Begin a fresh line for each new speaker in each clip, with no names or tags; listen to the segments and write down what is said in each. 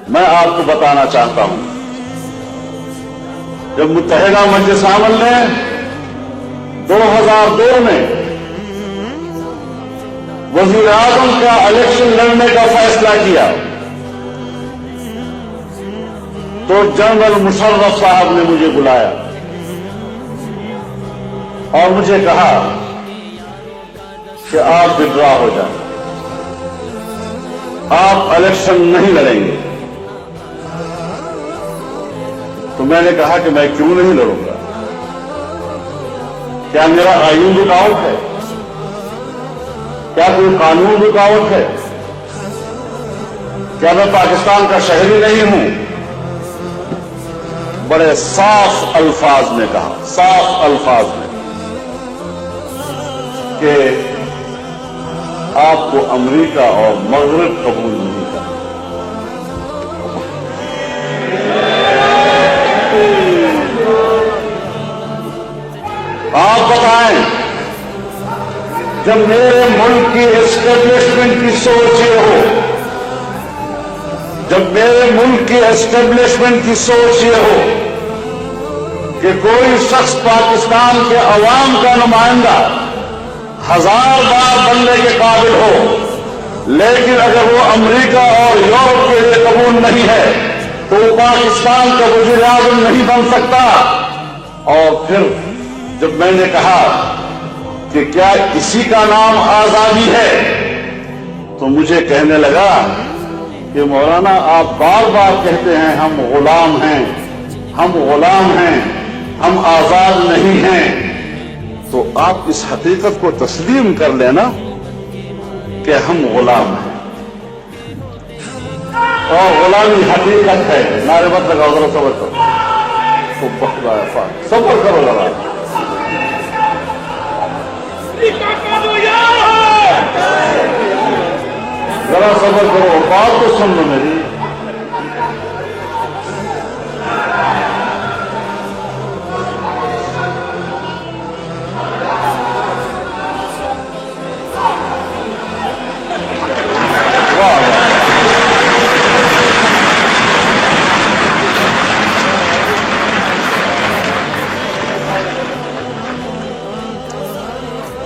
میں آپ کو بتانا چاہتا ہوں، جب متحدہ مجلس عمل نے 2002 میں وزیر اعظم کا الیکشن لڑنے کا فیصلہ کیا تو جنرل مشرف صاحب نے مجھے بلایا اور مجھے کہا کہ آپ وڈرا ہو جائیں، آپ الیکشن نہیں لڑیں گے۔ تو میں نے کہا کہ میں کیوں نہیں لڑوں گا؟ کیا میرا آئین رکاوٹ ہے؟ کیا کوئی قانون رکاوٹ ہے؟ کیا میں پاکستان کا شہری نہیں ہوں؟ بڑے صاف الفاظ میں کہا، صاف الفاظ میں، کہ آپ کو امریکہ اور مغرب قبول نہیں کرتا۔ آپ بتائیں، جب میرے ملک کی اسٹیبلشمنٹ کی سوچ یہ ہو، جب میرے ملک کی اسٹیبلشمنٹ کی سوچ یہ ہو کہ کوئی شخص پاکستان کے عوام کا نمائندہ 1000 بار بننے کے قابل ہو، لیکن اگر وہ امریکہ اور یورپ کے لیے قبول نہیں ہے تو وہ پاکستان کا وزیر اعظم نہیں بن سکتا۔ اور پھر جب میں نے کہا کہ کیا اسی کا نام آزادی ہے، تو مجھے کہنے لگا کہ مولانا آپ بار بار کہتے ہیں ہم غلام ہیں، ہم غلام ہیں، ہم آزاد نہیں ہیں، تو آپ اس حقیقت کو تسلیم کر لینا کہ ہم غلام ہیں اور غلامی حقیقت ہے۔ نعرے مت لگاؤ، ذرا صبر کرو، صبر کرو ذرا، ذرا صبر کرو، بات تو سن لو میری۔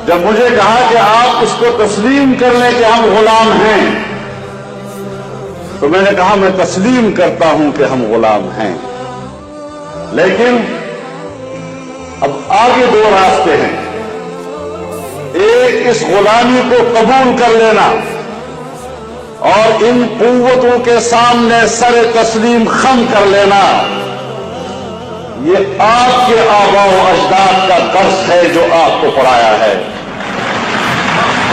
جب مجھے کہا کہ آپ اس کو تسلیم کر لیں کہ ہم غلام ہیں، تو میں نے کہا میں تسلیم کرتا ہوں کہ ہم غلام ہیں، لیکن اب آگے 2 راستے ہیں۔ ایک، اس غلامی کو قبول کر لینا اور ان قوتوں کے سامنے سر تسلیم خم کر لینا۔ یہ آپ کے آباء و اجداد کا درس ہے جو آپ کو پڑھایا ہے،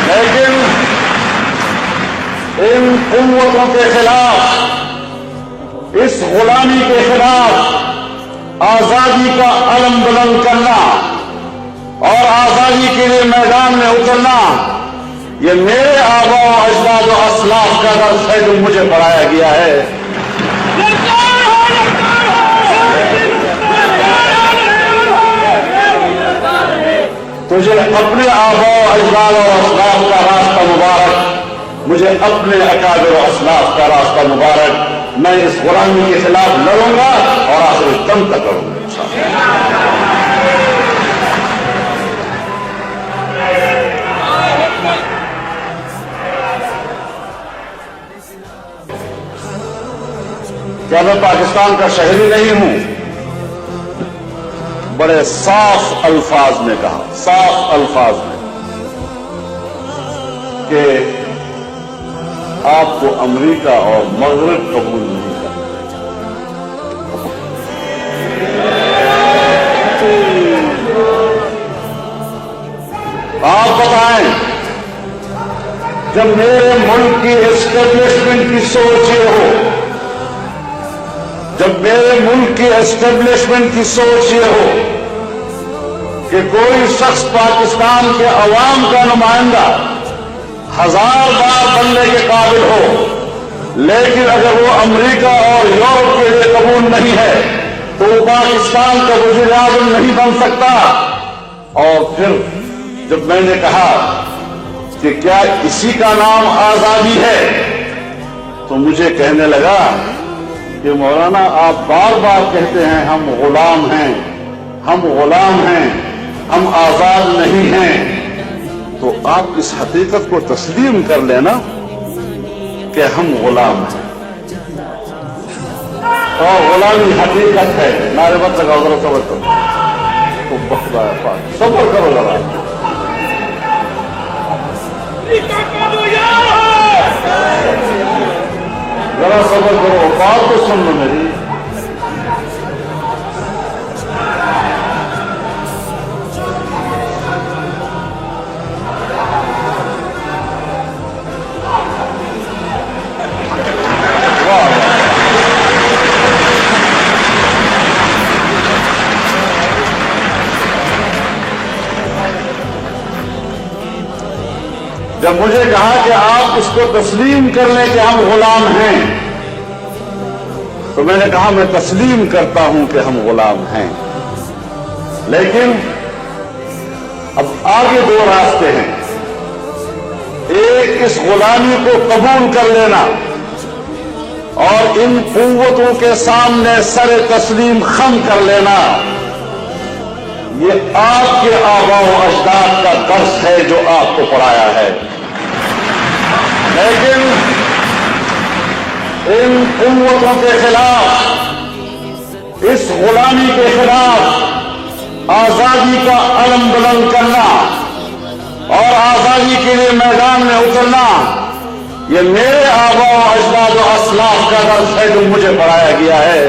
لیکن ان قوتوں کے خلاف، اس غلامی کے خلاف آزادی کا علم بلند کرنا اور آزادی کے لیے میدان میں اترنا، یہ میرے آباء و اجداد و اسلاف کا درس ہے جو مجھے پڑھایا گیا ہے۔ مجھے اپنے آباء و اجداد و اسلاف کا راستہ مبارک، مجھے اپنے اکابر و اسلاف کا راستہ مبارک۔ میں اس غلامی کے خلاف لڑوں گا اور آخر دم تک لڑوں گا انشاءاللہ۔ کیا میں پاکستان کا شہری نہیں ہوں؟ بڑے صاف الفاظ میں کہا، صاف الفاظ میں، کہ آپ کو امریکہ اور مغرب قبول نہیں کرتا۔ آپ بتائیں، جب میرے ملک کی اسٹیبلشمنٹ کی سوچ یہ ہو، جب میرے ملک کی اسٹیبلشمنٹ کی سوچ یہ ہو کہ کوئی شخص پاکستان کے عوام کا نمائندہ 1000 بار بننے کے قابل ہو، لیکن اگر وہ امریکہ اور یورپ کے لیے قبول نہیں ہے تو وہ پاکستان کا وزیر اعظم نہیں بن سکتا۔ اور پھر جب میں نے کہا کہ کیا اسی کا نام آزادی ہے، تو مجھے کہنے لگا کہ مولانا آپ بار بار کہتے ہیں ہم غلام ہیں، ہم غلام ہیں، ہم آزاد نہیں ہیں، تو آپ اس حقیقت کو تسلیم کر لینا کہ ہم غلام ہیں اور غلامی حقیقت ہے۔ نعرے مت لگاؤ، ذرا صبر کرو، صبر کرو ذرا، ذرا صبر کرو، بات تو سن لو میری۔ جب مجھے کہا کہ آپ اس کو تسلیم کر لیں کہ ہم غلام ہیں، تو میں نے کہا میں تسلیم کرتا ہوں کہ ہم غلام ہیں، لیکن اب آگے دو راستے ہیں۔ ایک اس غلامی کو قبول کر لینا اور ان قوتوں کے سامنے سر تسلیم خم کر لینا، یہ آپ کے آباء و اجداد کا درس ہے جو آپ کو پڑھایا ہے، لیکن ان قوتوں کے خلاف، اس غلامی کے خلاف آزادی کا علم بلند کرنا اور آزادی کے لیے میدان میں اترنا، یہ میرے آباء و اجداد و اسلاف کا درس ہے جو مجھے پڑھایا گیا ہے۔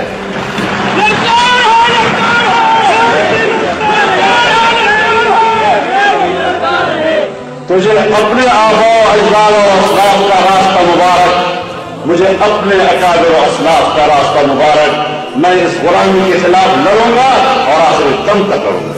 تجھے اپنے آباء و اجداد و اسلاف کا راستہ مبارک، مجھے اپنے اکابر و اسلاف کا راستہ مبارک، میں اس غلامی کے خلاف لڑوں گا اور آخر دم تک کروں گا۔